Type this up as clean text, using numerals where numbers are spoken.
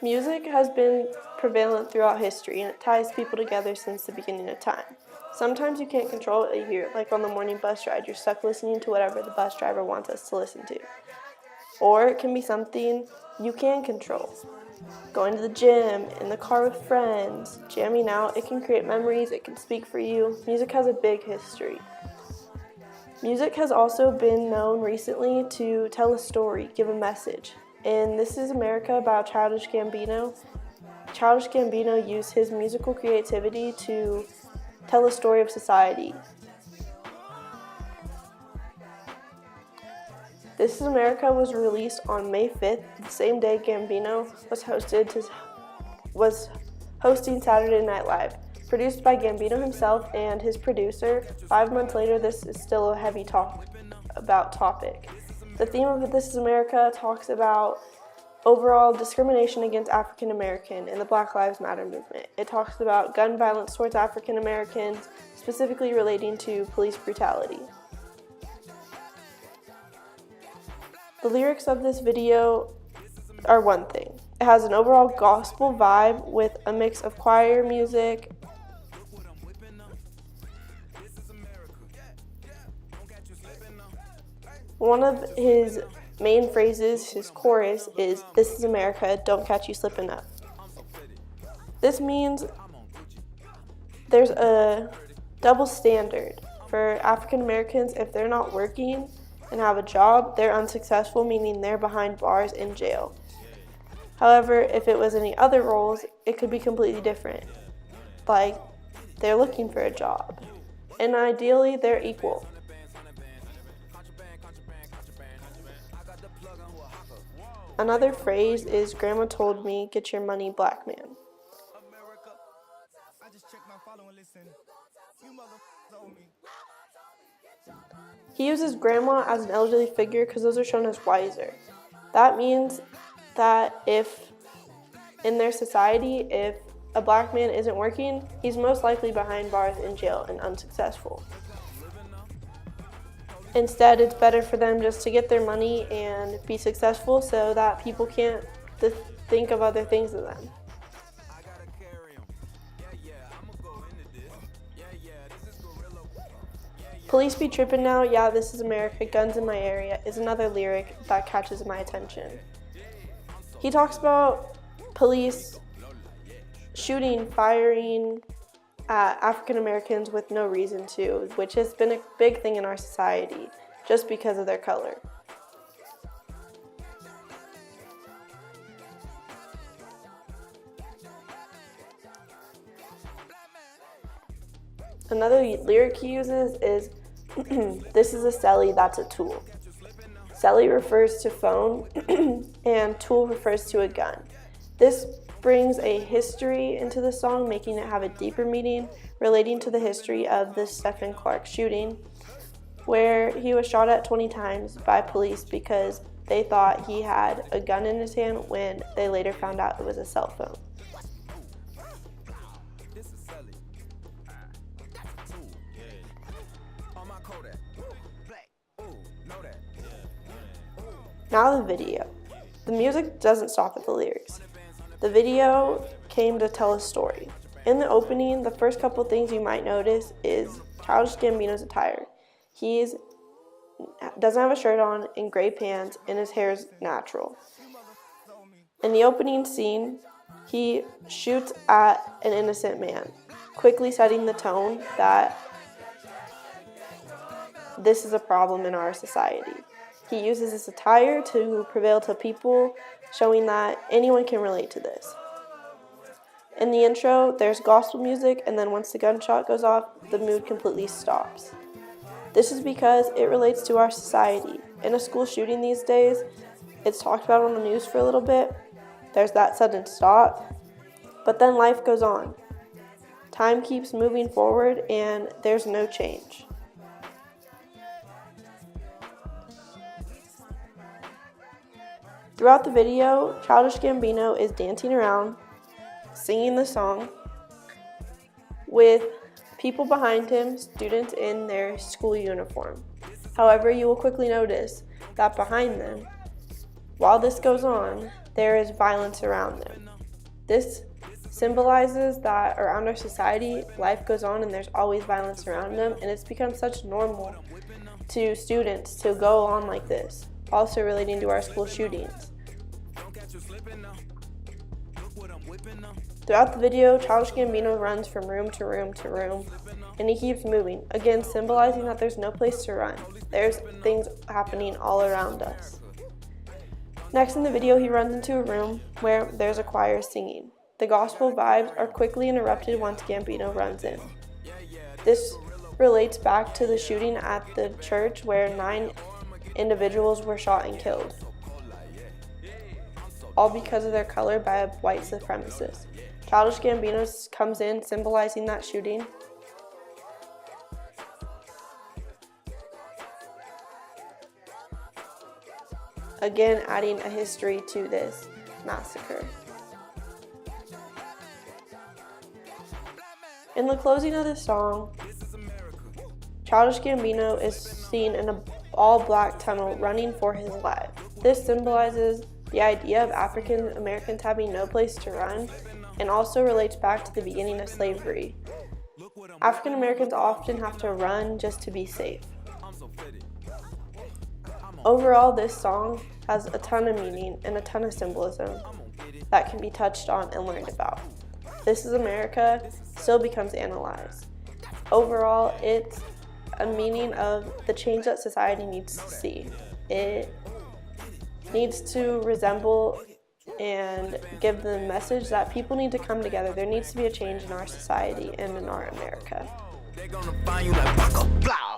Music has been prevalent throughout history, and it ties people together since the beginning of time. Sometimes you can't control what you hear, like on the morning bus ride, you're stuck listening to whatever the bus driver wants us to listen to. Or it can be something you can control. Going to the gym, in the car with friends, jamming out, it can create memories, it can speak for you. Music has a big history. Music has also been known recently to tell a story, give a message. In This Is America by Childish Gambino used his musical creativity to tell a story of society. This Is America was released on May 5th, the same day Gambino was hosting Saturday Night Live. Produced by Gambino himself and his producer, 5 months later this is still a heavy topic. The theme of This Is America talks about overall discrimination against African American and the Black Lives Matter movement. It talks about gun violence towards African Americans, specifically relating to police brutality. The lyrics of this video are one thing. It has an overall gospel vibe with a mix of choir music, one of his main phrases, his chorus, is "This is America, don't catch you slipping up." This means there's a double standard for African Americans. If they're not working and have a job, they're unsuccessful, meaning they're behind bars in jail. However, if it was any other roles, it could be completely different. Like, they're looking for a job, and ideally, they're equal. Another phrase is "Grandma told me, get your money, black man." He uses grandma as an elderly figure because those are shown as wiser. That means that if in their society, if a black man isn't working, he's most likely behind bars in jail and unsuccessful. Instead, it's better for them just to get their money and be successful so that people can't think of other things than them. Police be tripping now, yeah, this is America, guns in my area is another lyric that catches my attention. He talks about police shooting, firing at African Americans with no reason to, which has been a big thing in our society just because of their color. Another lyric he uses is, "This is a celly, that's a tool." Celly refers to phone and tool refers to a gun. This brings a history into the song, making it have a deeper meaning relating to the history of the Stephen Clark shooting, where he was shot at 20 times by police because they thought he had a gun in his hand when they later found out it was a cell phone. Now the video. The music doesn't stop at the lyrics. The video came to tell a story. In the opening, the first couple things you might notice is Childish Gambino's attire. He doesn't have a shirt on and gray pants, and his hair is natural. In the opening scene, he shoots at an innocent man, quickly setting the tone that this is a problem in our society. He uses his attire to prevail to people, showing that anyone can relate to this. In the intro, there's gospel music, and then once the gunshot goes off, the mood completely stops. This is because it relates to our society. In a school shooting these days, it's talked about on the news for a little bit. There's that sudden stop, but then life goes on. Time keeps moving forward, and there's no change. Throughout the video, Childish Gambino is dancing around, singing the song, with people behind him, students in their school uniform. However, you will quickly notice that behind them, while this goes on, there is violence around them. This symbolizes that around our society, life goes on and there's always violence around them, and it's become such normal to students to go on like this. Also relating to our school shootings. Throughout the video, Childish Gambino runs from room to room to room, and he keeps moving, again symbolizing that there's no place to run. There's things happening all around us. Next in the video, he runs into a room where there's a choir singing. The gospel vibes are quickly interrupted once Gambino runs in. This relates back to the shooting at the church where 9 individuals were shot and killed, all because of their color by a white supremacist. Childish Gambino comes in symbolizing that shooting. Again, adding a history to this massacre. In the closing of the song, Childish Gambino is seen in an all-black tunnel running for his life. This symbolizes the idea of African Americans having no place to run, and also relates back to the beginning of slavery. African Americans often have to run just to be safe. Overall, this song has a ton of meaning and a ton of symbolism that can be touched on and learned about. This Is America still becomes analyzed. Overall, it's a meaning of the change that society needs to see. It needs to resemble and give the message that people need to come together. There needs to be a change in our society and in our America. They're gonna find you like